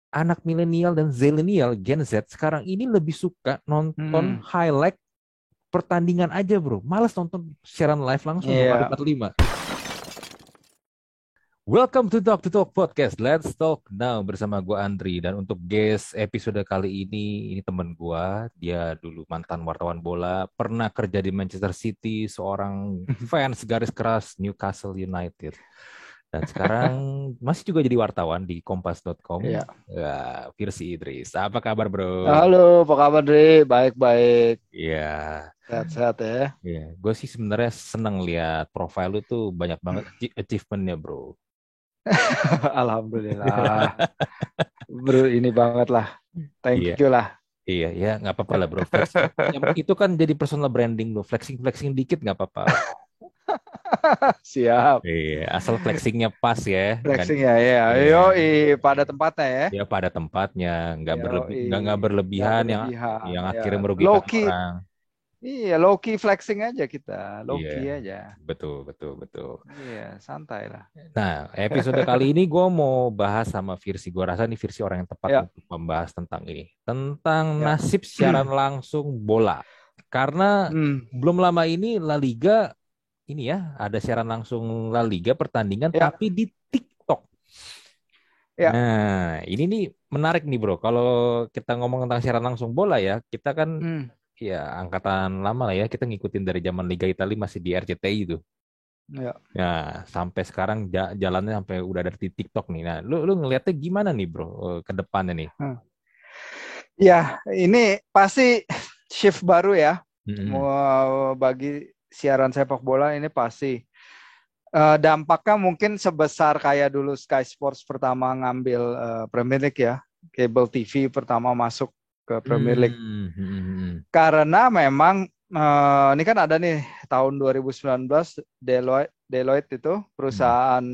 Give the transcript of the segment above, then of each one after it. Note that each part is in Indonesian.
anak milenial dan zilenial Gen Z sekarang ini lebih suka nonton Hmm, highlight pertandingan aja bro. Males nonton siaran live langsung bro, Mario iya. 45. Welcome to Talk Podcast. Let's talk now bersama gua Andri, dan untuk guest episode kali ini temen gua, dia dulu mantan wartawan bola, pernah kerja di Manchester City, seorang fans garis keras Newcastle United. Dan sekarang masih juga jadi wartawan di kompas.com. Iya. Ya, Firsi Idris. Apa kabar, Bro? Halo, apa kabar Dri? Baik-baik. Iya. Sehat-sehat ya. Iya, gue sih sebenarnya seneng lihat profil lu tuh banyak banget achievementnya, bro. Alhamdulillah. Bro, ini banget lah. Thank Iya, you lah. iya, ya nggak apa-apa lah, bro. Flexing, itu kan jadi personal branding lo. Flexing dikit nggak apa-apa lah. Siap. Iya, asal flexingnya pas ya, kan? Flexing ya, ya. Iya, Yo, pada tempatnya ya. ya pada tempatnya, Yo, nggak nggak berlebihan berlebihan. yang Ya, akhirnya low merugikan key. orang. Iya, low key flexing aja kita. Low Iya, key aja. betul, betul, betul. Iya, santai lah. Nah, episode kali ini gue mau bahas sama Virsi. Gue rasa ini Virsi orang yang tepat Ya, untuk membahas tentang ini. Tentang ya. nasib siaran langsung bola. Karena Hmm, belum lama ini La Liga, ini ya, ada siaran langsung La Liga pertandingan, ya, tapi di TikTok. ya. Nah, ini nih menarik nih bro. Kalau kita ngomong tentang siaran langsung bola ya, kita kan Hmm, ya angkatan lama lah ya. Kita ngikutin dari zaman Liga Italia masih di RCTI itu. ya. Nah, sampai sekarang jalannya sampai udah ada di TikTok nih. Nah, lu ngeliatnya gimana nih, bro, ke depannya nih? Hmm. Ya, ini pasti shift baru ya. Mm-mm. Mau bagi siaran sepak bola ini pasti dampaknya mungkin sebesar kayak dulu Sky Sports pertama ngambil Premier League ya, cable TV pertama masuk ke Premier League. Hmm, mm-mm. Karena memang ini kan ada nih tahun 2019 Deloitte itu Mm. perusahaan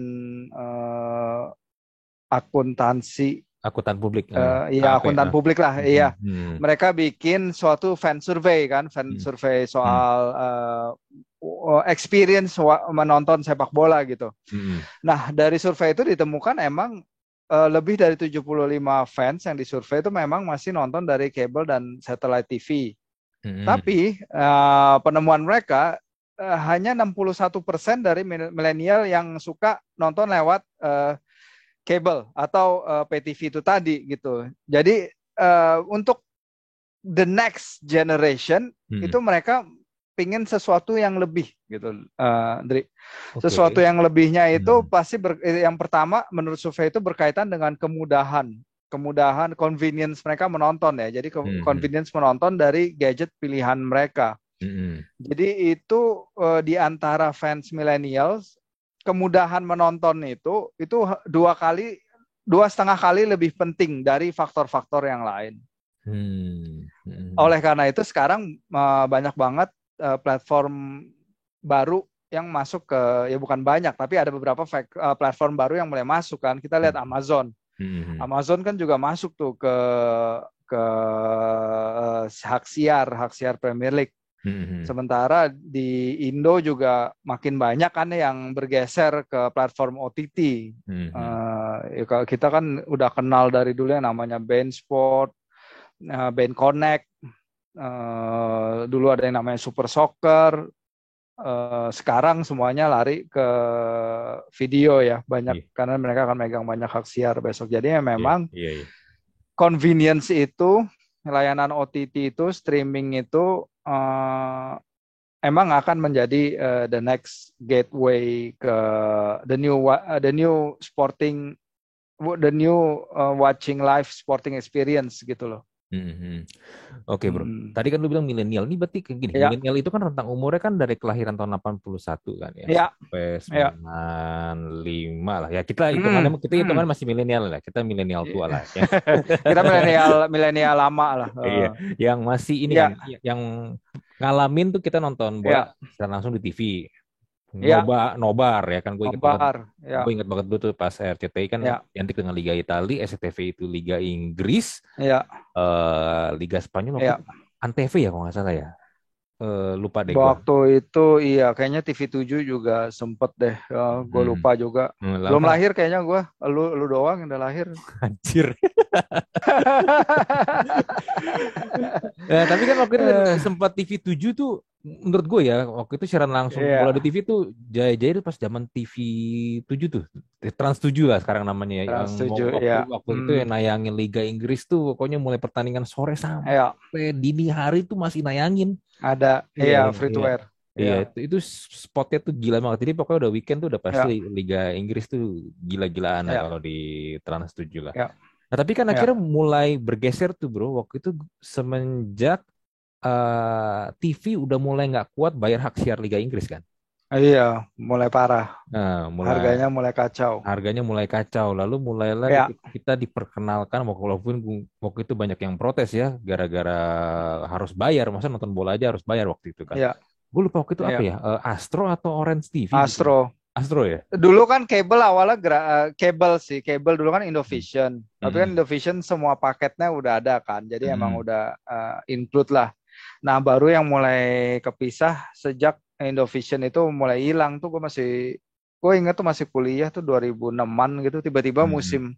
akuntansi. Akutan publik, Iya, KAP. akuntan publik lah. Iya, Mm-mm. mereka bikin suatu fan survey kan, fan Mm. survey Mm. soal experience menonton sepak bola gitu. Mm. Nah, dari survei itu ditemukan emang lebih dari 75 fans yang disurvei itu memang masih nonton dari kabel dan satellite TV. Mm. Tapi penemuan mereka hanya 61% dari milenial yang suka nonton lewat kabel atau PTV itu tadi gitu. Jadi untuk the next generation Mm. itu mereka pingin sesuatu yang lebih gitu, Dri. Sesuatu Oke. yang lebihnya itu Mm. pasti yang pertama menurut survei itu berkaitan dengan kemudahan convenience mereka menonton ya. Jadi Mm. convenience menonton dari gadget pilihan mereka. Mm. Jadi itu di antara fans millennials kemudahan menonton itu dua setengah kali lebih penting dari faktor-faktor yang lain. Mm. Mm. Oleh karena itu sekarang banyak banget platform baru yang masuk ke, ya bukan banyak tapi ada beberapa platform baru yang mulai masuk kan. Kita lihat Mm. Amazon. Mm. Amazon kan juga masuk tuh ke hak siar Premier League. Mm. Sementara di Indo juga makin banyak kan yang bergeser ke platform OTT. Mm. Ya kalau kita kan udah kenal dari dulu yang namanya Bein Sport, Bein Connect, dulu ada yang namanya Super Soccer. Sekarang semuanya lari ke video ya, banyak Iya, karena mereka akan megang banyak hak siar besok. Jadi ya iya, memang iya, iya. convenience itu, layanan OTT itu, streaming itu emang akan menjadi the next gateway ke the new sporting the new watching live sporting experience gitu loh. Mhm. Oke bro, Hmm. tadi kan lu bilang milenial. Ini berarti kayak gini, Ya, milenial itu kan rentang umurnya kan dari kelahiran tahun 81 kan ya, ya, sampai ya. 95 lah. Ya Hmm, kita hitungannya hmm. masih milenial lah. Kita milenial tua lah ya. Kita milenial milenial lama lah. Iya, yang masih ini kan, Ya, yang ngalamin tuh kita nonton bola ya, secara langsung di TV. ya, Nobar ya kan, nobar, gue ya, inget banget dulu tuh pas RCTI kan ya, identik dengan Liga Italia, SCTV itu Liga Inggris, ya, Liga Spanyol waktu ya. itu Antv ya kalau nggak salah ya. Lupa deh gua. Waktu itu iya kayaknya TV7 juga sempet deh. Gue Hmm. lupa juga. Lalu Belum kan lahir kayaknya gue. Lu doang yang udah lahir. anjir. Ya, tapi kan waktu itu Eh, sempat TV7 tuh menurut gue ya, waktu itu siaran langsung bola di Iya, TV tuh jaya-jaya itu pas zaman TV7 tuh. Trans 7 lah sekarang namanya ya. Yang Trans 7 waktu ya. waktu itu yang nayangin Liga Inggris tuh pokoknya mulai pertandingan sore Ya, sampai dini hari tuh masih nayangin. ada. Iya, Iya, free to iya. air. Iya, Iya, itu spotnya tuh gila banget. Jadi pokoknya udah weekend tuh udah pasti ya, Liga Inggris tuh gila-gilaan lah ya, kalau di Trans 7 lah. ya, Nah, tapi kan akhirnya ya. mulai bergeser tuh bro. Waktu itu semenjak TV udah mulai nggak kuat bayar hak siar Liga Inggris kan. Iya, mulai parah. Nah, mulai Harganya mulai kacau. harganya mulai kacau. Lalu mulailah Ya, kita diperkenalkan, walaupun waktu itu banyak yang protes ya, gara-gara harus bayar. Masa nonton bola aja harus bayar waktu itu kan. ya, Gue lupa waktu itu apa ya. ya, Astro atau Orange TV gitu. Astro. Astro ya. Dulu kan kabel awalnya kabel sih, kabel dulu kan Indovision. Tapi kan Mm-mm. Indovision semua paketnya udah ada kan, jadi emang Mm-mm. udah include lah. Nah baru yang mulai kepisah sejak Indovision itu mulai hilang tuh gue inget tuh masih kuliah tuh 2006-an gitu, tiba-tiba Mm-mm. musim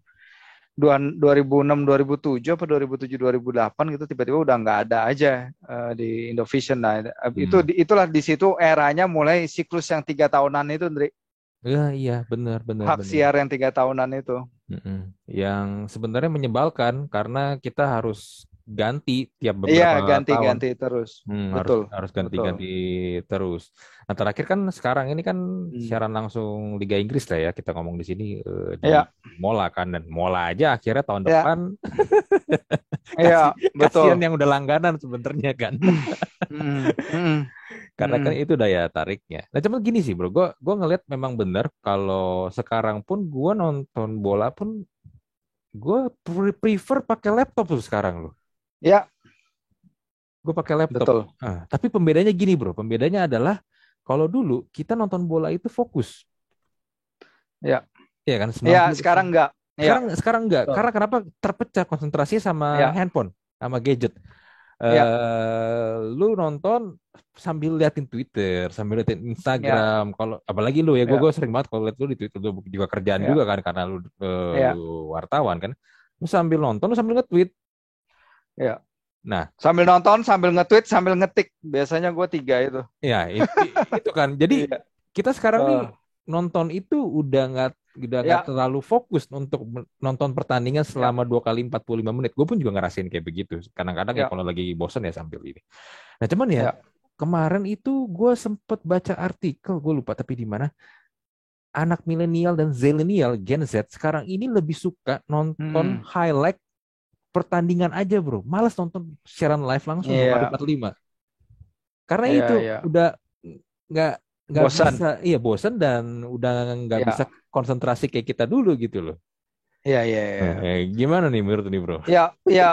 2006 2007 apa 2007 2008 gitu tiba-tiba udah nggak ada aja di Indovision. Nah Mm. itulah di situ eranya mulai siklus yang 3 tahunan itu, Ndri. Ya, iya, benar, benar, Hak benar. siar yang 3 tahunan itu. Mm-mm. Yang sebenarnya menyebalkan karena kita harus ganti tiap Iya, beberapa tahun. ganti-ganti terus. Harus Betul, harus betul. ganti-ganti terus. Nah, terakhir kan sekarang ini kan Hmm. siaran langsung Liga Inggris lah ya kita ngomong di sini di Iya, Mola kan, dan Mola aja akhirnya tahun iya, depan iya, kasih betul. kasihan yang udah langganan sebenarnya kan. Hmm, hmm, Karena kan hmm. itu daya tariknya. Nah, cuman gini sih, Bro. Gua ngelihat memang benar kalau sekarang pun gua nonton bola pun gue prefer pakai laptop tuh sekarang loh. Ya, Gue pakai laptop. betul. Tapi pembedanya gini bro. Pembedanya adalah kalau dulu kita nonton bola itu fokus. Ya, Ya kan ya 90. sekarang enggak. Ya, Sekarang enggak. betul. Karena kenapa terpecah konsentrasi sama Ya, handphone, sama gadget. ya, Lu nonton sambil liatin Twitter, sambil liatin ya, Instagram. Kalau apalagi lu ya, gue ya, sering banget kalau liat lu di Twitter lu juga kerjaan ya, juga kan karena lu ya, wartawan kan. Lu sambil nonton, lu sambil nge-tweet. ya. Nah, Sambil nonton, sambil nge-tweet, sambil ngetik. Biasanya gue tiga itu. ya, itu kan. Jadi Iya. kita sekarang nih Eh, nonton itu udah nggak ya, terlalu fokus untuk nonton pertandingan ya, selama 2 kali 45 menit. Gue pun juga ngerasain kayak begitu. Kadang-kadang ya ya, kalau lagi bosen ya sambil ini. Nah cuman ya ya. kemarin itu gue sempet baca artikel, gue lupa tapi di mana anak milenial dan zilenial Gen Z sekarang ini lebih suka nonton Hmm, highlight pertandingan aja bro. Males nonton siaran live langsung 2 kali 45. Karena iya, itu iya. udah nggak nggak Bosan. bisa, iya bosen dan udah nggak bisa Ya, konsentrasi kayak kita dulu gitu loh. iya, iya, iya. Gimana nih menurut nih bro? Ya, ya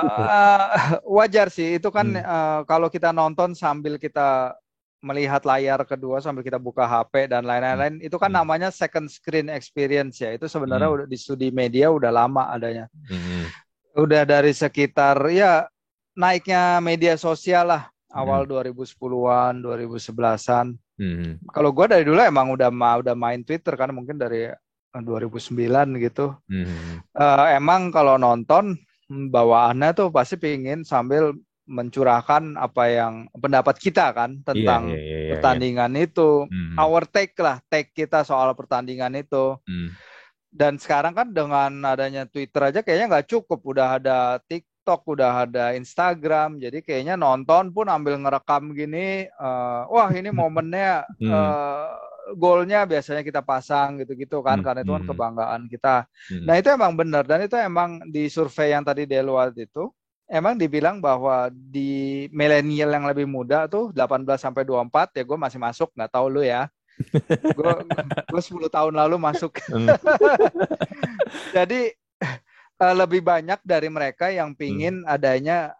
wajar sih. Itu kan Hmm, kalau kita nonton sambil kita melihat layar kedua sambil kita buka HP dan hmm, lain-lain, itu kan hmm, namanya second screen experience ya. Itu sebenarnya hmm, udah di studi media udah lama adanya. hmm, Udah dari sekitar ya naiknya media sosial lah awal hmm, 2010-an, 2011-an. hmm, Kalau gue dari dulu emang udah main Twitter kan mungkin dari 2009 gitu. hmm. Emang kalau nonton bawaannya tuh pasti pingin sambil mencurahkan apa yang pendapat kita kan Iya, iya, tentang iya, iya, iya. pertandingan itu, Hmm, our take lah, take kita soal pertandingan itu. hmm, Dan sekarang kan dengan adanya Twitter aja kayaknya nggak cukup, udah ada TikTok, udah ada Instagram, jadi kayaknya nonton pun ambil ngerekam gini, wah ini momennya hmm, golnya biasanya kita pasang gitu-gitu kan, hmm, karena itu kan hmm, kebanggaan kita. hmm. Nah itu emang benar dan itu emang di survei yang tadi Deloitte itu emang dibilang bahwa di milenial yang lebih muda tuh 18 sampai 24 ya gue masih masuk, nggak tahu lu ya. Gue gue 10 tahun lalu masuk. Hmm, Jadi lebih banyak dari mereka yang hmm, pingin adanya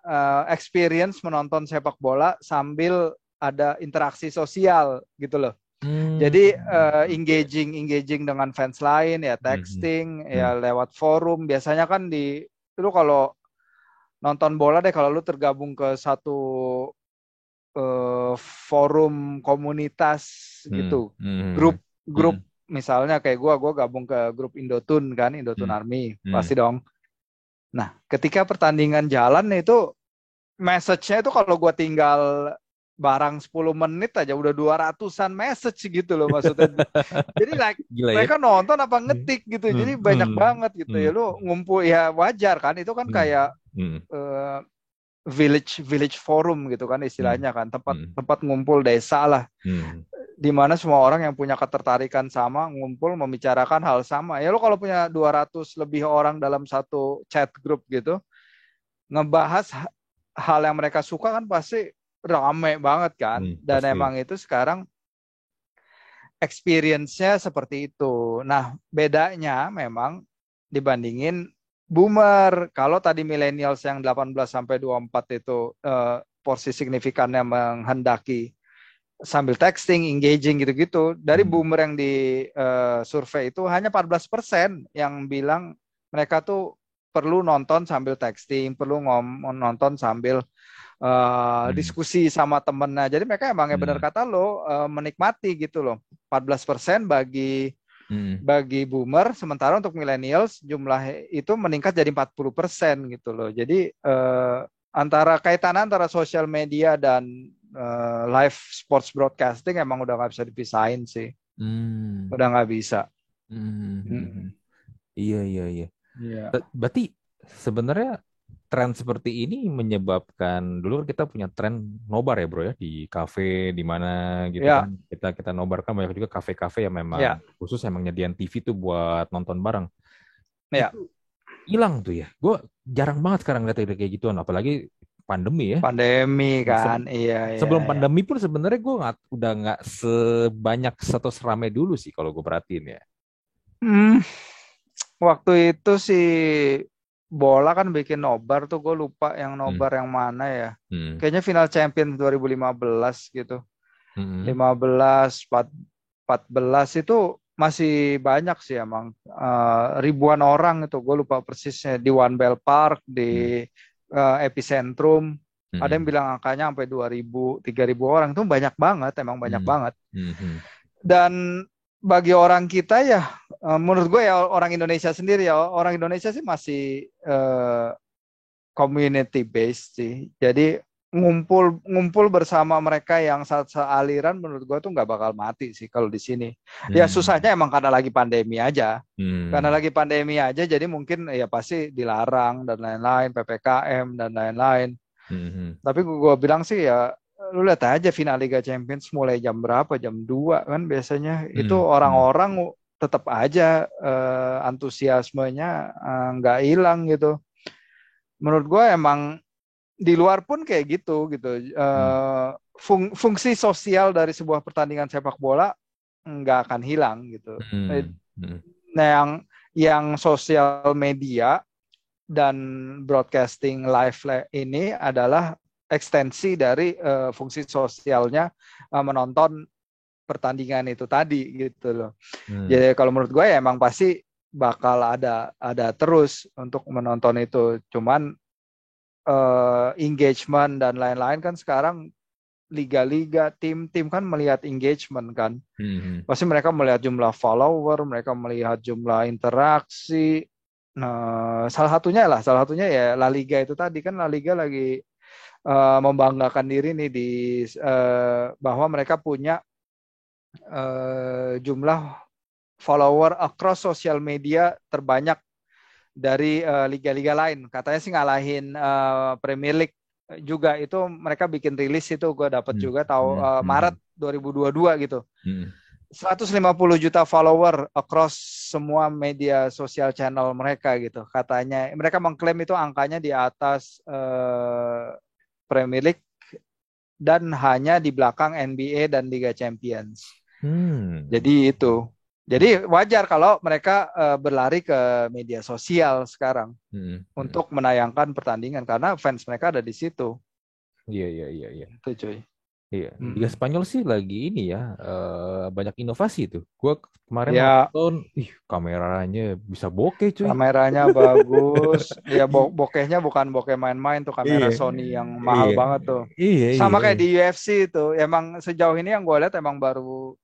experience menonton sepak bola sambil ada interaksi sosial gitu loh. hmm, Jadi oke. engaging engaging dengan fans lain ya Hmm, hmm, texting hmm, ya lewat forum. Biasanya kan di lu kalau nonton bola deh kalau lu tergabung ke satu forum komunitas gitu, grup misalnya kayak gue gabung ke grup Indotun kan, Indotun Army pasti dong. Nah ketika pertandingan jalan itu message-nya itu kalau gue tinggal barang 10 menit aja udah 200-an message gitu loh maksudnya. Jadi like Gila ya. mereka nonton apa ngetik gitu. Jadi banyak banget gitu ya. Lu ngumpul ya wajar kan, itu kan kayak village forum gitu kan istilahnya kan, tempat ngumpul desa lah. Di mana semua orang yang punya ketertarikan sama ngumpul membicarakan hal sama. Ya lu kalau punya 200 lebih orang dalam satu chat group gitu ngebahas hal yang mereka suka kan pasti rame banget kan. Dan pasti. emang itu sekarang experience-nya seperti itu. Nah, bedanya memang dibandingin boomer. Kalau tadi millennials yang 18 sampai 24 itu porsi signifikannya menghendaki sambil texting, engaging gitu-gitu. Dari boomer yang di survei itu hanya 14% yang bilang mereka tuh perlu nonton sambil texting, perlu nonton sambil diskusi sama temennya. Jadi mereka emang benar kata lo menikmati gitu loh. 14% bagi boomer, sementara untuk millennials jumlah itu meningkat jadi 40% gitu loh. Jadi kaitan antara sosial media dan live sports broadcasting emang udah nggak bisa dipisahin sih. Udah nggak bisa. Iya. Berarti sebenarnya tren seperti ini menyebabkan, dulu kan kita punya tren nobar ya bro ya, di kafe di mana gitu kan kita nobar kan, banyak juga kafe-kafe yang memang khusus emang nyediain TV tuh buat nonton bareng. Itu hilang tuh ya. Gue jarang banget sekarang lihat kayak gituan, apalagi pandemi ya. Pandemi kan, iya. Sebelum pandemi pun sebenarnya gue udah nggak sebanyak atau seramai dulu sih kalau gue perhatiin ya. Waktu itu sih bola kan bikin nobar tuh, gue lupa yang nobar yang mana ya. Kayaknya final champion 2015 gitu. 15, 14 itu masih banyak sih emang. Ribuan orang itu, gue lupa persisnya. Di One Bell Park, di Epicentrum. Ada yang bilang angkanya sampai 2.000, 3.000 orang. Itu banyak banget, emang banyak banget. Dan bagi orang kita ya, menurut gue ya orang Indonesia sendiri ya, orang Indonesia sih masih community based sih. Jadi ngumpul bersama mereka yang sealiran menurut gue tuh nggak bakal mati sih kalau di sini. Ya susahnya emang karena lagi pandemi aja. Karena lagi pandemi aja jadi mungkin ya pasti dilarang dan lain-lain, PPKM dan lain-lain. Tapi gue bilang sih ya lu lihat aja final Liga Champions mulai jam berapa? Jam 2 kan biasanya. Itu orang-orang tetap aja antusiasmenya nggak hilang gitu. Menurut gue emang di luar pun kayak gitu. Fungsi sosial dari sebuah pertandingan sepak bola nggak akan hilang gitu. Nah, yang sosial media dan broadcasting live ini adalah ekstensi dari fungsi sosialnya menonton pertandingan itu tadi gitu loh. Jadi kalau menurut gue ya emang pasti bakal ada terus untuk menonton itu. Cuman engagement dan lain-lain kan sekarang liga-liga, tim-tim kan melihat engagement kan. Pasti mereka melihat jumlah follower, mereka melihat jumlah interaksi. Nah, salah satunya ya La Liga itu tadi kan. La Liga lagi membanggakan diri nih bahwa mereka punya jumlah follower across social media terbanyak dari liga-liga lain. Katanya sih ngalahin Premier League juga. Itu mereka bikin rilis itu gue dapat juga tahu Maret 2022 gitu. 150 juta follower across semua media sosial channel mereka gitu. Katanya mereka mengklaim itu angkanya di atas Premier League dan hanya di belakang NBA dan Liga Champions. Jadi itu. Jadi wajar kalau mereka berlari ke media sosial sekarang untuk menayangkan pertandingan karena fans mereka ada di situ. Iya. Itu cuy. Iya, Liga Mm-mm. Spanyol sih lagi ini ya, banyak inovasi tuh. Gua kemarin Ya, nonton, kameranya bisa bokeh cuy. kameranya bagus. Ya bokehnya bukan bokeh main-main tuh, kamera Iya, Sony yang mahal iya, banget tuh. iya, Sama iya, kayak iya. di UFC itu. Emang sejauh ini yang gue lihat emang baru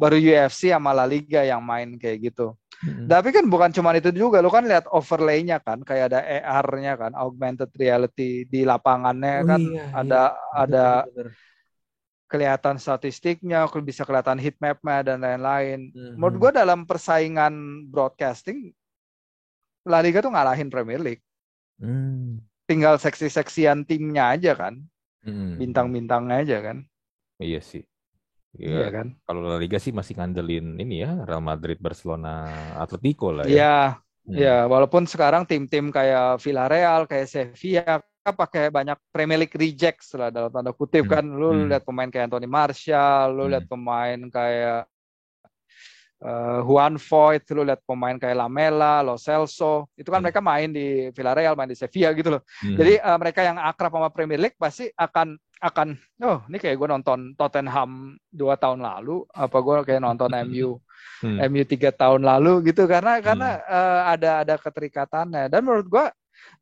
UFC sama La Liga yang main kayak gitu. Mm-mm. Tapi kan bukan cuma itu juga, lu kan lihat overlay-nya kan, kayak ada AR-nya kan, augmented reality di lapangannya Oh kan, iya, iya, bener, ada bener, bener. kelihatan statistiknya, bisa kelihatan heat map-nya dan lain-lain. Menurut Mhm. gue dalam persaingan broadcasting, La Liga tuh ngalahin Premier League. Hmm. Tinggal seksi-seksian timnya aja kan, Mhm. bintang-bintangnya aja kan. Iya sih. Ya, Iya kan? kalau La Liga sih masih ngandelin ini ya, Real Madrid, Barcelona, Atletico lah ya. Iya, Hmm. ya walaupun sekarang tim-tim kayak Villarreal, kayak Sevilla kan pakai banyak Premier League rejects lah dalam tanda kutip Hmm. kan. Lu Hmm. lihat pemain kayak Anthony Martial, lu lihat Hmm. pemain kayak Juan Foyth, lu lihat pemain kayak Lamela, Lo Celso, itu kan Hmm. mereka main di Villarreal, main di Sevilla gitu loh. Hmm. Jadi mereka yang akrab sama Premier League pasti akan oh ini kayak gue nonton Tottenham 2 tahun lalu, apa gue kayak nonton Hmm. MU 3 tahun lalu gitu karena Hmm. ada keterikatannya. Dan menurut gue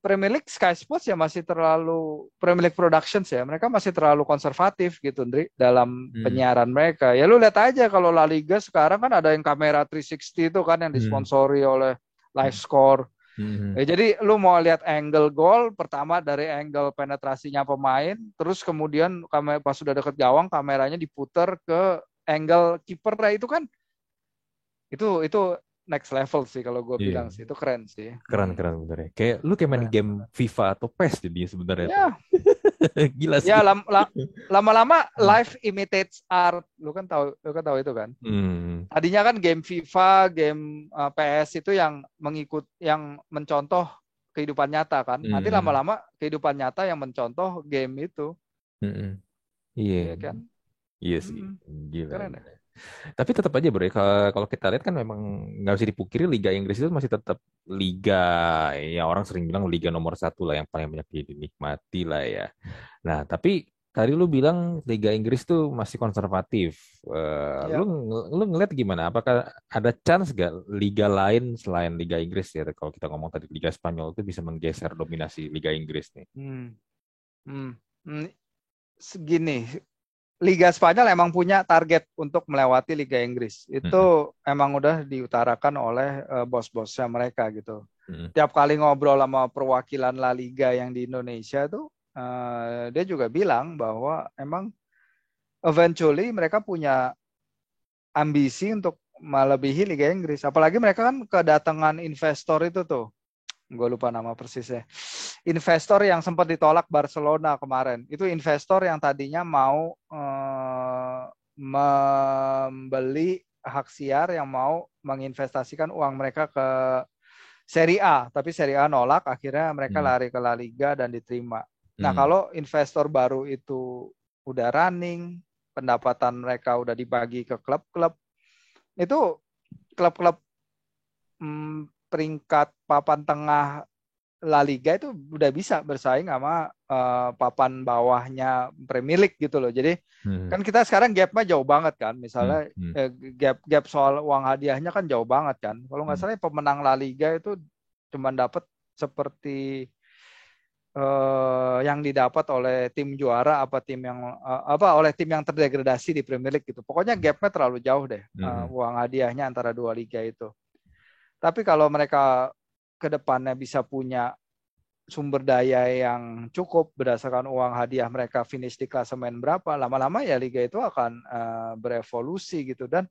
Premier League Sky Sports ya masih terlalu Premier League Productions ya mereka masih terlalu konservatif gitu Ndri dalam Hmm. penyiaran mereka. Ya lu lihat aja kalau La Liga sekarang kan ada yang kamera 360 itu kan yang Hmm. disponsori oleh Live Score. Hmm. Ya, jadi lu mau lihat angle gol pertama dari angle penetrasinya pemain, terus kemudian pas sudah deket gawang kameranya diputar ke angle kiper. Nah, itu kan itu next level sih kalau gue Iya, bilang sih itu keren sih. keren keren bener ya. Kayak lu kayak main Keren. game FIFA atau PES jadi sebenarnya tuh. Ya, Gila ya sih. lama-lama Hmm. life imitates art. Lu kan tahu itu kan. Hmm. Tadinya kan game FIFA, game PS itu yang mencontoh kehidupan nyata kan. Nanti Hmm. lama-lama kehidupan nyata yang mencontoh game itu. Hmm. Iya, Iya kan? iya sih. Hmm, Gila, keren ya. gila. Tapi tetap aja bro, ya, kalau kita lihat kan memang nggak bisa dipungkiri Liga Inggris itu masih tetap liga, ya orang sering bilang liga nomor satu lah yang paling banyak dinikmati lah ya. Nah tapi tadi lu bilang Liga Inggris tuh masih konservatif. Lu Ya. lu ngeliat gimana? Apakah ada chance gak liga lain selain Liga Inggris ya? Kalau kita ngomong tadi Liga Spanyol itu bisa menggeser dominasi Liga Inggris nih. Hmm, hmm, hmm. Segini, Liga Spanyol emang punya target untuk melewati Liga Inggris. Mm-mm. Itu emang udah diutarakan oleh bos-bosnya mereka gitu. Mm-mm. Tiap kali ngobrol sama perwakilan La Liga yang di Indonesia tuh, dia juga bilang bahwa emang eventually mereka punya ambisi untuk melebihi Liga Inggris. Apalagi mereka kan kedatangan investor itu tuh. Gue lupa nama persisnya. Investor yang sempat ditolak Barcelona kemarin. Itu investor yang tadinya mau membeli hak siar yang mau menginvestasikan uang mereka ke Serie A, tapi Serie A nolak, akhirnya mereka Mm. lari ke La Liga dan diterima. Nah, Mm. kalau investor baru itu udah running, pendapatan mereka udah dibagi ke klub-klub, itu klub-klub peringkat papan tengah La Liga itu udah bisa bersaing sama papan bawahnya Premier League gitu loh. Jadi Mm. kan kita sekarang gapnya jauh banget kan. Mm. Misalnya Mm. gap gap soal uang hadiahnya kan jauh banget kan. Kalau nggak Mm. salah pemenang La Liga itu cuma dapat seperti yang didapat oleh tim juara apa tim yang apa oleh tim yang terdegradasi di Premier League gitu. Pokoknya gapnya terlalu jauh deh Mm. uang hadiahnya antara dua liga itu. Tapi kalau mereka ke depannya bisa punya sumber daya yang cukup berdasarkan uang hadiah mereka finish di klasemen berapa, lama-lama ya liga itu akan berevolusi gitu. Dan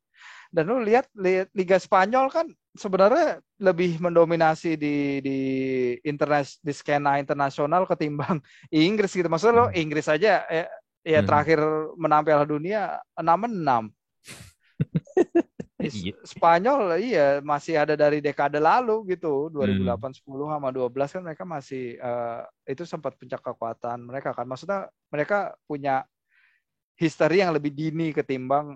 lu lihat Liga Spanyol kan sebenarnya lebih mendominasi di skena internasional ketimbang Inggris gitu. Maksudnya lo Mm. Inggris aja ya Mm. terakhir menang Piala Dunia 6-6. Iya. Spanyol iya masih ada dari dekade lalu gitu Mm. 2008 10 sama 12 kan mereka masih itu sempat puncak kekuatan mereka kan maksudnya mereka punya history yang lebih dini ketimbang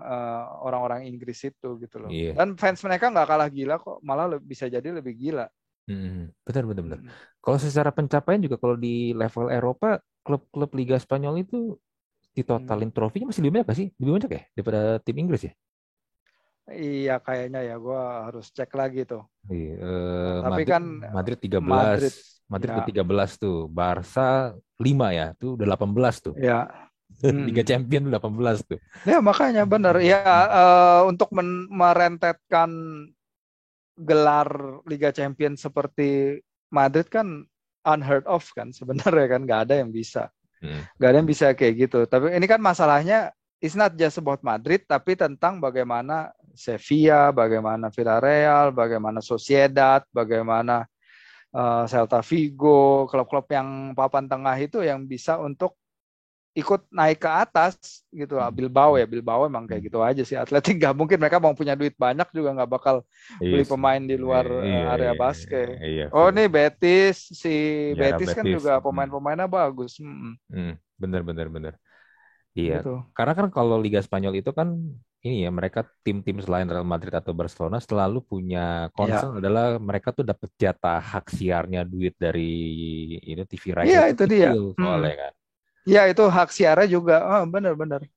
orang-orang Inggris itu gitu loh. Iya. Dan fans mereka nggak kalah gila kok, malah bisa jadi lebih gila. Benar, benar, benar. Hmm. Kalau secara pencapaian juga kalau di level Eropa, klub-klub Liga Spanyol itu ditotalin trofinya masih lebih banyak gak sih? Lebih banyak ya daripada tim Inggris ya? Iya kayaknya ya, gue harus cek lagi tuh. Iya, Tapi Madrid kan Madrid 13. Madrid Madrid ya, udah 13 tuh. Barca 5 ya. Tuh udah 18 tuh. ya. Liga Mm-mm. Champion udah 18 tuh. Ya makanya benar ya, untuk merentetkan gelar Liga Champions seperti Madrid kan unheard of kan sebenarnya, kan nggak ada yang bisa, Hmm. nggak ada yang bisa kayak gitu. Tapi ini kan masalahnya it's not just about Madrid, tapi tentang bagaimana Sevilla, bagaimana Villarreal, bagaimana Sociedad, bagaimana Celta Vigo, klub-klub yang papan tengah itu yang bisa untuk ikut naik ke atas gitu lah. Hmm. Bilbao ya, Bilbao emang kayak gitu aja sih. Atletik nggak mungkin, mereka mau punya duit banyak juga nggak bakal Iya beli sih. pemain di luar Iya, area iya, basket. iya, Oh Phil. nih Betis, si Iya, Real Betis kan Betis. juga Hmm. pemain-pemainnya bagus. Bener, bener, bener. Iya, Gitu. karena kan kalau Liga Spanyol itu kan ini ya mereka tim-tim selain Real Madrid atau Barcelona selalu punya concern Ya, adalah mereka tuh dapat jatah hak siarnya duit dari ini TV rights iya itu itu dia. kecil soalnya kan. Ya itu hak siarnya juga. Oh, bener-bener. Dan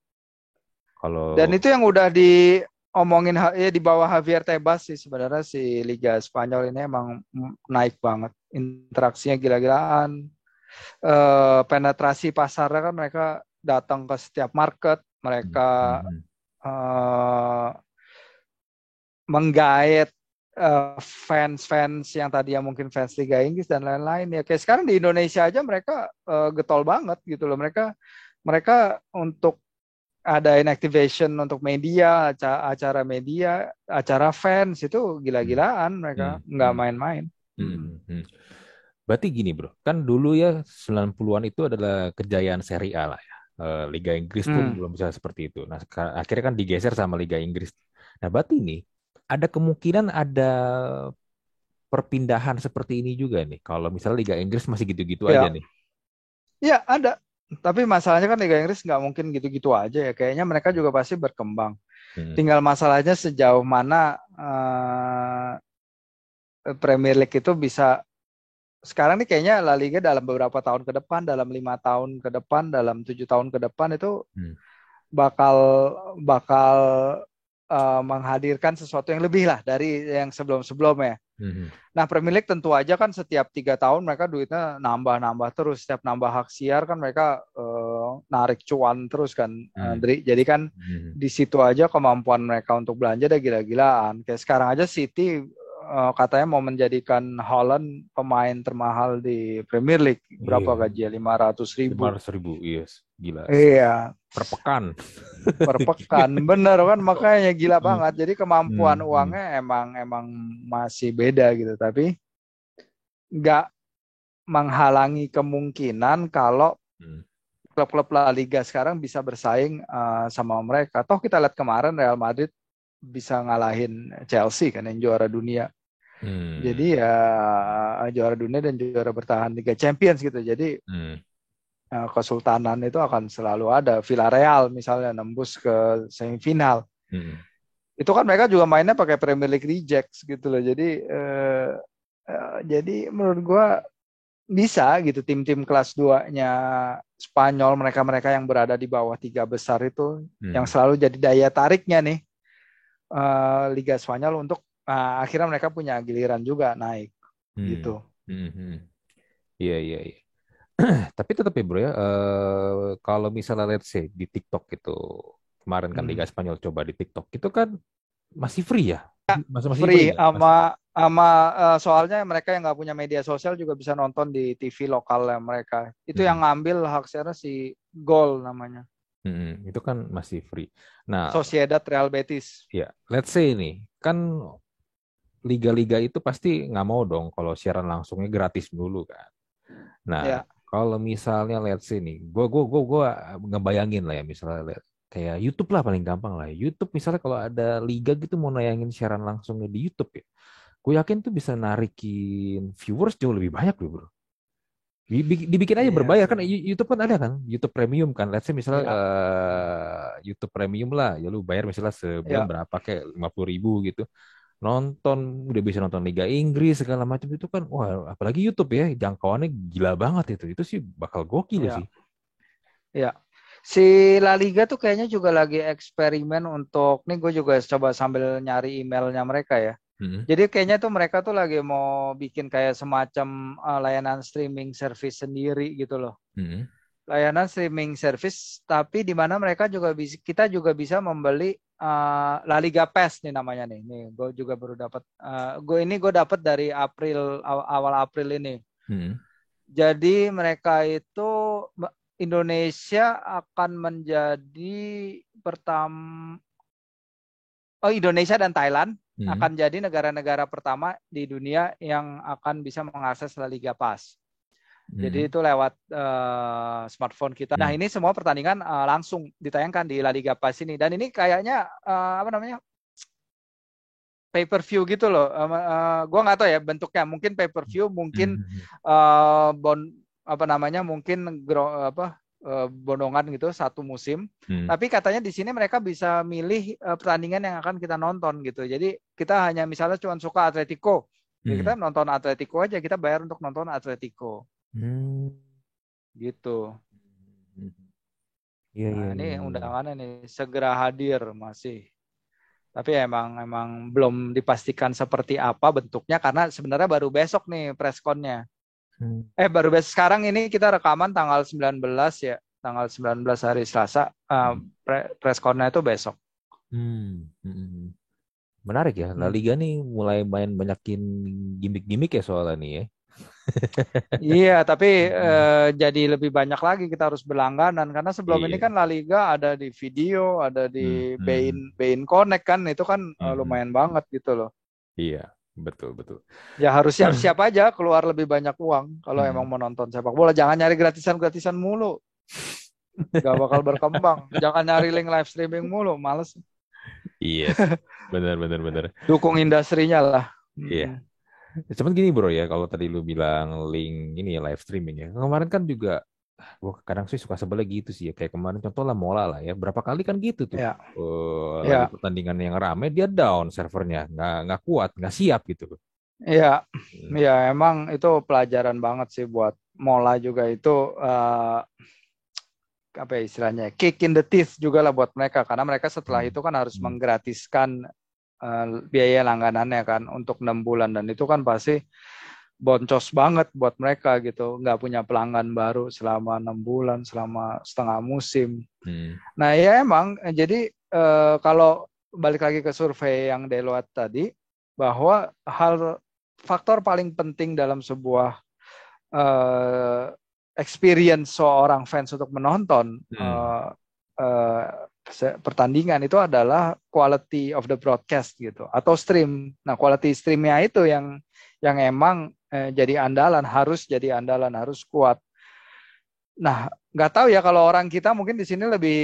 Kalau itu yang udah diomongin ya di bawah Javier Tebas sih sebenarnya, si Liga Spanyol ini emang naik banget. Interaksinya gila-gilaan. Penetrasi pasarnya kan, mereka datang ke setiap market, Hmm, mereka hmm, eh, menggait fans-fans yang tadi yang mungkin fans Liga Inggris dan lain-lain ya. Kayak sekarang di Indonesia aja mereka getol banget gitu loh. Mereka mereka untuk adain activation untuk media, acara media, acara fans itu hmm, gila-gilaan, hmm, mereka nggak hmm, main-main. hmm, hmm. Berarti gini bro, kan dulu ya 90-an itu adalah kejayaan Serie A lah ya. Liga Inggris pun Hmm. belum bisa seperti itu. Nah, akhirnya kan digeser sama Liga Inggris. Nah, berarti ini ada kemungkinan ada perpindahan seperti ini juga nih. Kalau misalnya Liga Inggris masih gitu-gitu aja Ya, nih. ya ada. Tapi masalahnya kan Liga Inggris nggak mungkin gitu-gitu aja ya. Kayaknya mereka juga pasti berkembang. Hmm. Tinggal masalahnya sejauh mana Premier League itu bisa. Sekarang nih kayaknya La Liga dalam beberapa tahun ke depan, dalam 5 tahun ke depan, dalam 7 tahun ke depan itu Hmm. bakal bakal menghadirkan sesuatu yang lebih lah dari yang sebelum-sebelumnya. Hmm. Nah, Premier League tentu aja kan setiap 3 tahun mereka duitnya nambah-nambah terus. Setiap nambah hak siar kan mereka narik cuan terus kan, Hmm. Dri. Jadi kan Hmm. di situ aja kemampuan mereka untuk belanja udah gila-gilaan. Kayak sekarang aja City katanya mau menjadikan Holland pemain termahal di Premier League. Iya, Berapa gajinya? 500 ribu. 500.000, yes, gila. Iya, Per pekan. per pekan. Bener kan, makanya gila Hmm. banget. Jadi kemampuan Hmm. Hmm. uangnya emang masih beda gitu. Tapi nggak menghalangi kemungkinan kalau Hmm. klub-klub La Liga sekarang bisa bersaing sama mereka. Toh kita lihat kemarin Real Madrid bisa ngalahin Chelsea kan yang juara dunia. Hmm. Jadi ya juara dunia dan juara bertahan Liga Champions gitu. Jadi Hmm. kesultanan itu akan selalu ada. Villarreal misalnya nembus ke semifinal. Hmm. Itu kan mereka juga mainnya pakai Premier League rejects gitu loh. Jadi menurut gua bisa gitu tim-tim kelas 2-nya Spanyol, mereka-mereka yang berada di bawah 3 besar itu yang Hmm. selalu jadi daya tariknya nih Liga Spanyol untuk akhirnya mereka punya giliran juga naik Hmm. gitu. Hmm. Hmm. Iya, iya, iya. Tapi tetap ya bro ya, kalau misalnya let's say di TikTok itu, kemarin kan Hmm. Liga Spanyol coba di TikTok, itu kan masih free ya? Masih masih free Free nggak? Masih. sama soalnya mereka yang nggak punya media sosial juga bisa nonton di TV lokalnya mereka. Itu Hmm. yang ngambil hak siarnya si Gol namanya. Itu kan masih free. Nah, Sociedad Real Betis. ya let's say ini kan liga-liga itu pasti nggak mau dong kalau siaran langsungnya gratis dulu kan. Nah, Ya, kalau misalnya let's say nih, gua ngebayangin lah ya misalnya kayak YouTube lah paling gampang lah. YouTube misalnya kalau ada liga gitu mau nayangin siaran langsungnya di YouTube ya. Gue yakin tuh bisa narikin viewers jauh lebih banyak loh, bro. Dibikin aja iya berbayar sih. kan YouTube kan ada kan YouTube Premium kan. Let's say misalnya Ya, YouTube Premium lah, ya lu bayar misalnya sebulan ya, berapa kayak 50.000 gitu. Nonton udah bisa nonton Liga Inggris segala macam itu kan, wah apalagi YouTube ya jangkauannya gila banget itu sih bakal gokil ya, sih. ya. Si La Liga tuh kayaknya juga lagi eksperimen untuk, nih gue juga coba sambil nyari emailnya mereka ya. Hmm. Jadi kayaknya tuh mereka tuh lagi mau bikin kayak semacam layanan streaming service sendiri gitu loh. Hmm. Layanan streaming service, tapi di mana mereka juga bisa, kita juga bisa membeli La Liga Pass nih namanya nih. Nih, gue juga baru dapat. Gue dapat dari awal April ini. Hmm. Jadi mereka itu Indonesia akan menjadi pertama. Oh, Indonesia dan Thailand Hmm. akan jadi negara-negara pertama di dunia yang akan bisa mengakses La Liga Pass. Jadi Hmm. itu lewat smartphone kita. Nah Hmm. ini semua pertandingan langsung ditayangkan di La Liga Pass ini. Dan ini kayaknya apa namanya, pay per view gitu loh. Gue nggak tahu ya bentuknya. Mungkin pay per view, mungkin Hmm. bon apa namanya, mungkin bondongan gitu satu musim. Hmm. Tapi katanya di sini mereka bisa milih pertandingan yang akan kita nonton gitu. Jadi kita hanya misalnya cuma suka Atletico, ya kita Hmm. nonton Atletico aja. Kita bayar untuk nonton Atletico Hmm. gitu. Hmm. Iya, Nah iya, ini iya, iya. undangannya nih segera hadir masih. Tapi emang emang belum dipastikan seperti apa bentuknya karena sebenarnya baru besok nih pressconnya. Hmm. Baru besok, sekarang ini kita rekaman tanggal 19 ya. Tanggal 19 hari Selasa. Hmm. Pressconnya itu besok. Hmm. Hmm. Menarik ya, La Hmm. Liga nih mulai main banyakin gimmick-gimmick ya soalnya nih ya. Iya, tapi Hmm. jadi lebih banyak lagi kita harus berlangganan karena sebelum ini Iya. kan La Liga ada di video, ada di Hmm. Hmm. Bein Bein Connect kan, itu kan Hmm. lumayan banget gitu loh. Iya, betul, betul. Ya harus siap-siap aja keluar lebih banyak uang kalau emang Hmm. mau nonton sepak bola. Jangan nyari gratisan-gratisan mulu, gak bakal berkembang. Jangan nyari link live streaming mulu, males. Iya sih, benar, benar, benar. Dukung industrinya lah. Iya. Mm-mm. Cuman gini bro ya, kalau tadi lu bilang link ini ya live streaming ya. Kemarin kan juga, gua kadang sih suka sebelnya gitu sih ya. Kayak kemarin contoh lah Mola lah ya. Berapa kali kan gitu tuh. Ya, Lagi ya, pertandingan yang rame dia down servernya, nggak kuat, nggak siap gitu loh. ya, Hmm. ya. Emang itu pelajaran banget sih buat Mola juga itu, apa ya istilahnya, kick in the teeth juga lah buat mereka karena mereka setelah Hmm. itu kan harus Hmm. menggratiskan biaya langganannya kan untuk 6 bulan, dan itu kan pasti boncos banget buat mereka gitu, nggak punya pelanggan baru selama 6 bulan, selama setengah musim. Hmm. Nah ya emang jadi kalau balik lagi ke survei yang Deloitte tadi, bahwa faktor paling penting dalam sebuah eh, experience seorang fans untuk menonton Hmm. eh, pertandingan itu adalah quality of the broadcast gitu atau stream. Nah, quality streamnya itu yang emang jadi andalan, harus jadi andalan, harus kuat. Nah, nggak tahu ya kalau orang kita mungkin di sini lebih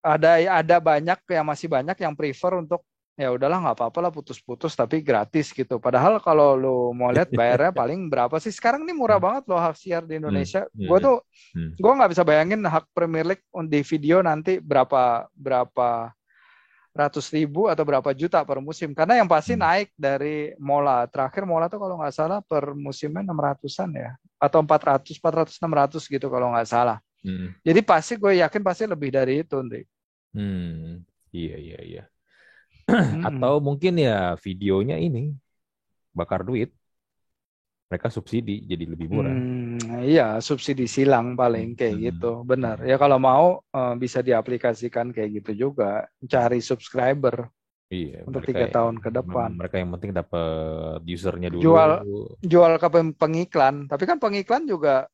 ada banyak yang masih banyak yang prefer untuk ya udahlah nggak apa-apa lah putus-putus tapi gratis gitu. Padahal kalau lu mau lihat bayarnya paling berapa sih? Sekarang ini murah Hmm. banget loh hak siar di Hmm. Indonesia. Hmm. Hmm. Gue nggak bisa bayangin hak Premier League di video nanti berapa berapa ratus ribu atau berapa juta per musim. Karena yang pasti Hmm. naik dari Mola. Terakhir Mola tuh kalau nggak salah per musimnya 600-an ya. Atau 400, 600 gitu kalau nggak salah. Hmm. Jadi pasti gue yakin pasti lebih dari itu, Ndri. Hmm. Iya, iya, iya. Atau Mm-mm. mungkin ya videonya ini bakar duit, mereka subsidi jadi lebih murah. Iya, subsidi silang paling Hmm. kayak gitu. Hmm. Benar. Iya. Ya kalau mau bisa diaplikasikan kayak gitu juga. Cari subscriber Iya, untuk 3 tahun ke depan. mereka yang penting dapat usernya dulu. Jual jual ke pengiklan. Tapi kan pengiklan juga,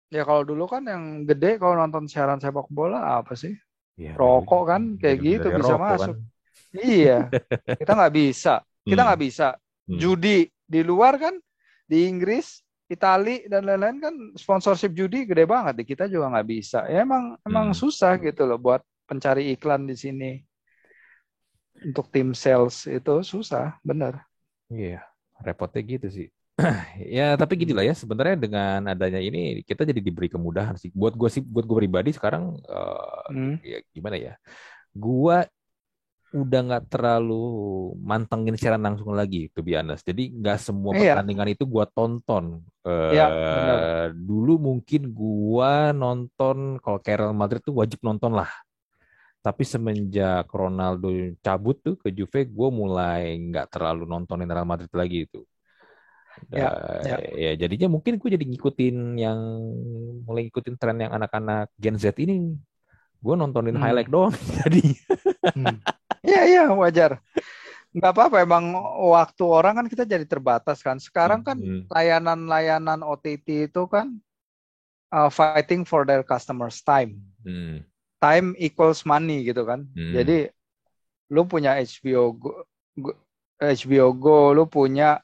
ya kalau dulu kan yang gede kalau nonton siaran sepak bola apa sih? Ya, Rokok kan kayak ujung-ujung gitu dari bisa rokok kan. masuk. Iya, kita nggak bisa. Kita Hmm. nggak bisa. Hmm. Judi di luar kan, di Inggris, Itali dan lain-lain kan sponsorship judi gede banget. Di kita juga nggak bisa. Ya emang Hmm. susah gitu loh buat pencari iklan di sini. Untuk tim sales itu susah, bener. Iya, repotnya gitu sih. Ya, tapi gini lah ya, sebenarnya dengan adanya ini kita jadi diberi kemudahan sih. Buat gue pribadi sekarang Hmm. ya gimana ya? Gua udah nggak terlalu mantengin secara langsung lagi, to be honest. Jadi nggak semua Iya, pertandingan itu gua tonton. iya benar. Dulu mungkin gua nonton kalau kayak Real Madrid tuh wajib nonton lah. Tapi semenjak Ronaldo cabut tuh ke Juve, gue mulai nggak terlalu nontonin Real Madrid lagi itu. Ya, ya. Ya jadinya mungkin gue jadi ngikutin yang mulai ngikutin tren yang anak-anak Gen Z ini. Gue nontonin Hmm, highlight doang. Jadi, hmm. Iya, iya wajar. Nggak apa-apa, emang waktu orang kan kita jadi terbatas kan. Sekarang kan hmm, layanan-layanan OTT itu kan fighting for their customers time. hmm, Time equals money gitu kan. hmm, Jadi lu punya HBO Go, lu punya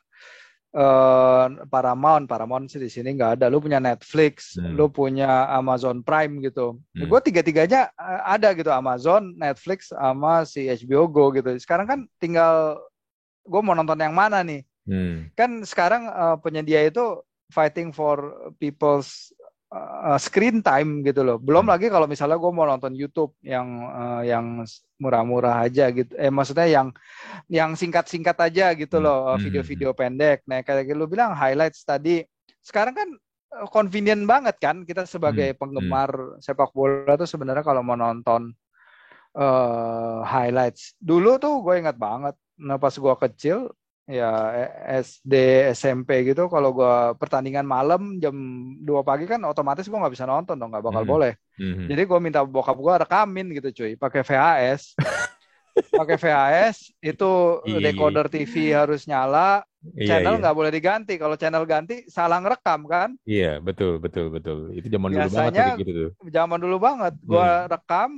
Paramount sih di sini nggak ada. Lu punya Netflix, hmm, lu punya Amazon Prime gitu. hmm, Gue tiga-tiganya ada gitu, Amazon, Netflix, sama si HBO Go gitu. Sekarang kan tinggal gue mau nonton yang mana nih. hmm, Kan sekarang penyedia itu fighting for people's screen time gitu loh. Belum hmm, lagi kalau misalnya gue mau nonton YouTube yang murah-murah aja gitu. Maksudnya yang singkat-singkat aja gitu hmm, loh, hmm, hmm, video-video pendek. Nah, kayak lu bilang highlights tadi. Sekarang kan convenient banget kan kita hmm, sebagai hmm, penggemar sepak bola tuh sebenarnya kalau mau nonton highlights. Dulu tuh gue ingat banget, nah pas gue kecil, ya SD, SMP gitu, kalau gue pertandingan malam jam 2 pagi kan otomatis gue nggak bisa nonton dong, nggak bakal hmm, boleh. hmm, hmm. Jadi gue minta bokap gue rekamin gitu cuy, pakai VHS. Pakai VHS itu Iya, iya, decoder TV harus nyala, iya, channel iya, nggak boleh diganti. Kalau channel ganti salah ngerekam kan. iya, betul, betul, betul. Itu zaman dulu banget tuh Biasanya kayak gitu tuh. zaman dulu banget, gue Hmm, rekam,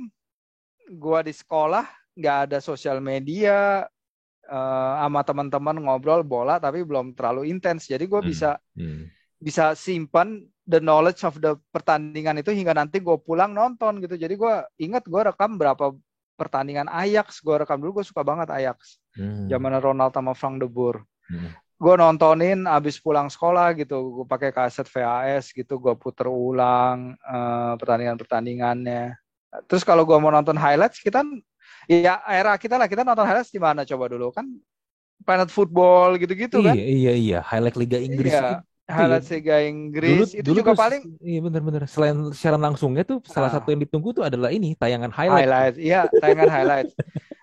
gue di sekolah nggak ada sosial media, sama teman-teman ngobrol bola tapi belum terlalu intens. Jadi gue hmm, bisa hmm, bisa simpan the knowledge of the pertandingan itu hingga nanti gue pulang nonton gitu. Jadi gue ingat gue rekam berapa pertandingan Ajax, gue rekam dulu, gue suka banget Ajax. hmm, Zaman Ronald sama Frank de Boer. hmm, Gue nontonin abis pulang sekolah gitu, gue pakai kaset VHS gitu, gue puter ulang pertandingan-pertandingannya. Terus kalau gue mau nonton highlights, kita ya era kita lah, kita nonton highlights di mana coba dulu kan, Planet Football gitu-gitu iya, kan. iya, iya. Highlight Liga Inggris Iya, itu ya. highlights Liga Dulu, Inggris itu dulu juga tuh, paling iya benar-benar. Selain siaran langsungnya tuh, salah satu ah, yang ditunggu tuh adalah ini tayangan highlight. highlights. Iya, tayangan highlights.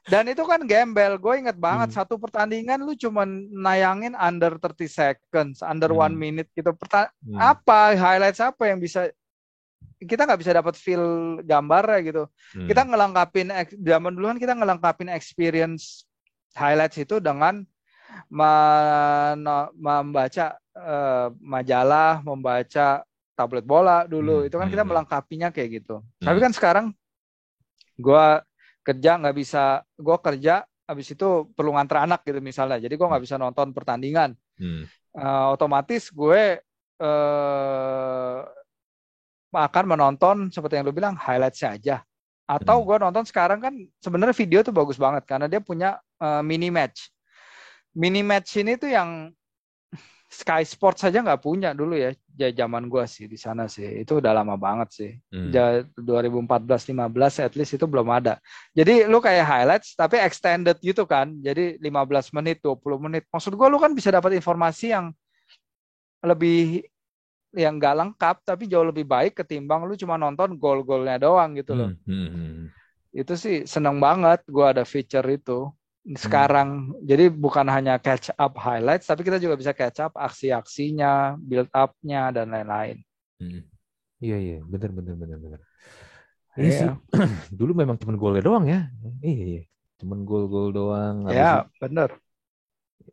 Dan itu kan gembel. Gue inget banget Hmm, satu pertandingan lu cuma nayangin under 30 seconds, under one hmm, minute gitu. hmm, Apa highlights apa yang bisa kita nggak bisa dapat feel gambarnya gitu. Kita hmm, ngelengkapin zaman dulu kan kita ngelengkapin experience highlights itu dengan membaca majalah, membaca tablet bola dulu. hmm, Itu kan kita hmm, melengkapinya kayak gitu. Tapi hmm, kan sekarang gue kerja nggak bisa, gue kerja habis itu perlu nganter anak gitu misalnya. Jadi gue hmm, nggak bisa nonton pertandingan. hmm, Otomatis gue uh, akan menonton seperti yang lu bilang highlight saja. Atau hmm, gue nonton sekarang kan sebenarnya video tuh bagus banget karena dia punya mini match. Mini match ini tuh yang Sky Sports saja nggak punya dulu ya. Zaman gue sih di sana sih. Itu udah lama banget sih. 2014-15 at least itu belum ada. Jadi lu kayak highlights tapi extended gitu kan. Jadi 15 menit, 20 menit. Maksud gue lu kan bisa dapat informasi yang lebih yang nggak lengkap tapi jauh lebih baik ketimbang lu cuma nonton gol-golnya doang gitu loh. hmm, hmm, hmm, Itu sih seneng banget gue ada feature itu hmm, sekarang. Jadi bukan hanya catch up highlights tapi kita juga bisa catch up aksi-aksinya, build up-nya dan lain-lain. hmm. Iya, iya, benar, benar, benar, benar. Iya sih, Iya, dulu memang cuma golnya doang ya. Iya, iya. Cuman gol-gol doang. Habis itu, ya bener.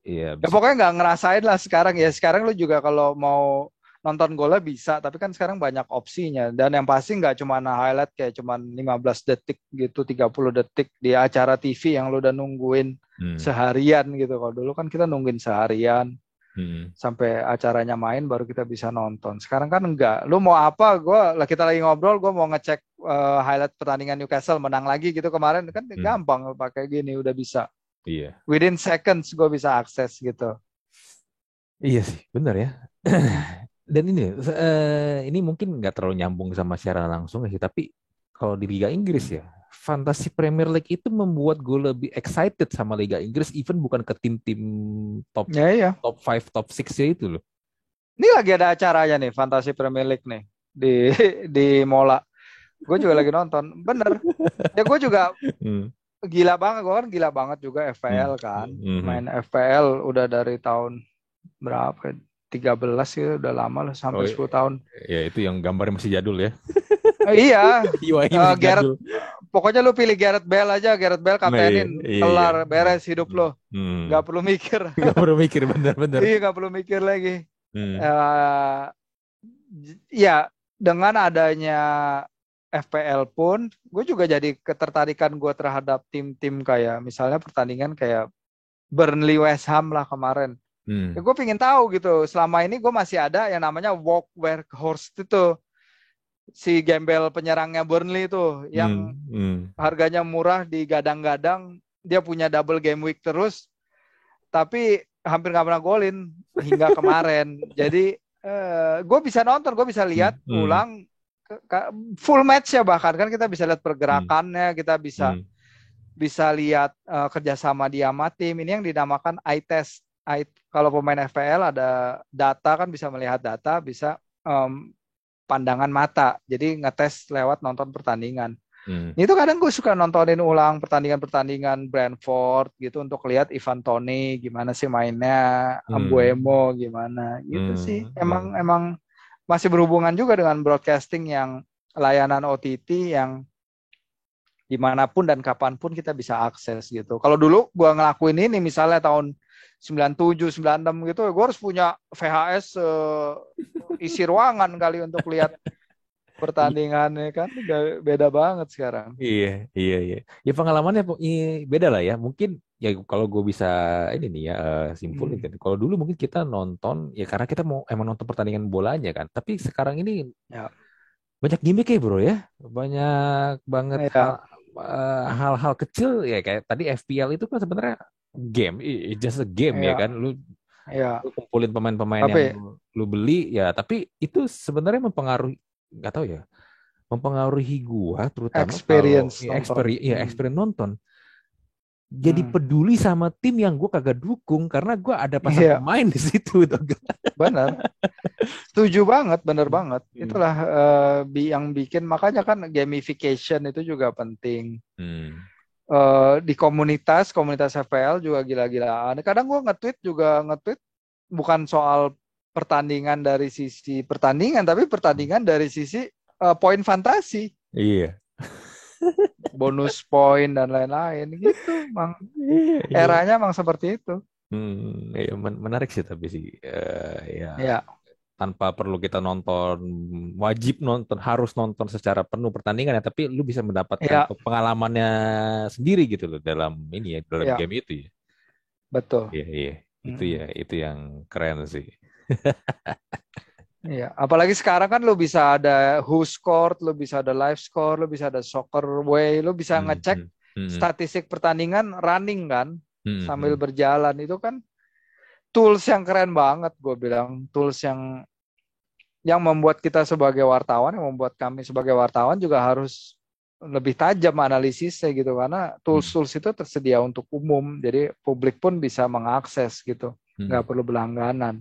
iya, Ya habis itu. pokoknya nggak ngerasain lah sekarang ya. Sekarang lu juga kalau mau nonton golnya bisa, tapi kan sekarang banyak opsinya. Dan yang pasti nggak cuma highlight kayak cuma 15 detik gitu, 30 detik di acara TV yang lu udah nungguin Hmm, seharian gitu. Kalau dulu kan kita nungguin seharian hmm, sampai acaranya main baru kita bisa nonton. Sekarang kan enggak. Lu mau apa? Kita lagi ngobrol, gue mau ngecek highlight pertandingan Newcastle menang lagi gitu kemarin kan hmm. gampang pakai gini udah bisa. Iya, Within seconds gue bisa akses gitu. iya sih, benar ya. Hmm. Dan ini mungkin nggak terlalu nyambung sama secara langsung ya sih, tapi kalau di Liga Inggris ya, Fantasy Premier League itu membuat gue lebih excited sama Liga Inggris, even bukan ke tim-tim top Ya, iya. top 5, top 6 ya itu loh. Ini lagi ada acaranya nih, Fantasy Premier League nih di di Mola. Gue juga lagi nonton. Bener. Ya gue juga Hmm. gila banget. Gue kan gila banget juga Hmm. FPL kan. Hmm. Main FPL udah dari tahun berapa? 13 ya, udah lama lah, Oh sampai 10 tahun. ya, itu yang gambarnya masih jadul ya. Iya, UI masih Gareth, jadul. pokoknya lu pilih Gareth Bale aja, Gareth Bale Nah, iya, kaptenin, iya, iya. kelar, beres hidup Hmm. lo. Hmm. Nggak perlu mikir. Nggak perlu mikir, bener-bener. Iya, nggak perlu mikir lagi. Hmm. Ya, dengan adanya FPL pun, gue juga jadi ketertarikan gue terhadap tim-tim kayak misalnya pertandingan kayak Burnley West Ham lah kemarin. Ya, Hmm. gue pengen tahu gitu. Selama ini gue masih ada yang namanya Walk Weghorst itu, si gembel penyerangnya Burnley itu, Hmm. yang Hmm. harganya murah digadang-gadang, dia punya double game week terus, tapi hampir nggak pernah golin hingga kemarin. Jadi gue bisa nonton, gue bisa lihat Hmm. ulang full match ya, bahkan kan kita bisa lihat Hmm. pergerakannya, kita bisa Hmm. bisa lihat kerjasama dia sama tim. Ini yang dinamakan eye test. Kalau pemain FPL ada data, kan bisa melihat data, bisa pandangan mata. Jadi ngetes lewat nonton pertandingan. Hmm. Itu kadang gue suka nontonin ulang pertandingan-pertandingan Brentford gitu untuk lihat Ivan Toney gimana sih mainnya, Hmm. Mbeumo gimana gitu sih. Hmm. Emang Hmm. emang masih berhubungan juga dengan broadcasting yang layanan OTT yang dimanapun dan kapanpun kita bisa akses gitu. Kalau dulu gue ngelakuin ini misalnya tahun 97, 96 gitu, gue harus punya VHS isi ruangan kali untuk lihat pertandingannya, kan beda banget sekarang. Iya, iya, iya. Ya pengalamannya beda lah ya. Mungkin ya kalau gue bisa ini nih ya simpulin Hmm. kan. Kalau dulu mungkin kita nonton ya karena kita mau emang nonton pertandingan bolanya kan. Tapi sekarang ini Ya, banyak gimmick ya bro ya. Banyak banget ya, hal-hal kecil ya kayak tadi FPL itu kan sebenarnya game, it's just a game ya ya, kan. Lu ya. kumpulin pemain-pemain yang Tapi lu beli ya. Tapi itu sebenarnya mempengaruhi nggak tahu ya mempengaruhi gua terutama kalau experience nonton. experience nonton jadi Hmm. peduli sama tim yang gua kagak dukung karena gua ada pasang Iya, pemain di situ tuh. benar. Setuju banget, benar banget. Hmm. Itulah yang bikin, makanya kan gamification itu juga penting. Hmm. Di komunitas FPL juga gila-gilaan. Kadang gue nge-tweet bukan soal pertandingan dari sisi pertandingan, tapi pertandingan dari sisi poin fantasi, Iya. bonus poin dan lain-lain gitu. Mang Iya, iya. eranya emang seperti itu. Iya, menarik sih tapi sih ya Ya, tanpa perlu kita nonton wajib nonton harus nonton secara penuh pertandingan ya tapi lu bisa mendapatkan ya, pengalamannya sendiri gitu loh dalam ini ya dalam ya, game itu ya. betul. Iya, iya. Itu ya, Mm-mm. itu yang keren sih. Iya, apalagi sekarang kan lo bisa ada who scored, lo bisa ada live score, lo bisa ada soccer way, lo bisa Hmm, ngecek hmm, hmm, statistik pertandingan running kan hmm, sambil hmm, berjalan. Itu kan tools yang keren banget, gue bilang tools yang membuat kita sebagai wartawan, yang membuat kami sebagai wartawan juga harus lebih tajam analisisnya gitu, karena hmm, tools-tools itu tersedia untuk umum, jadi publik pun bisa mengakses gitu, hmm. nggak perlu berlangganan.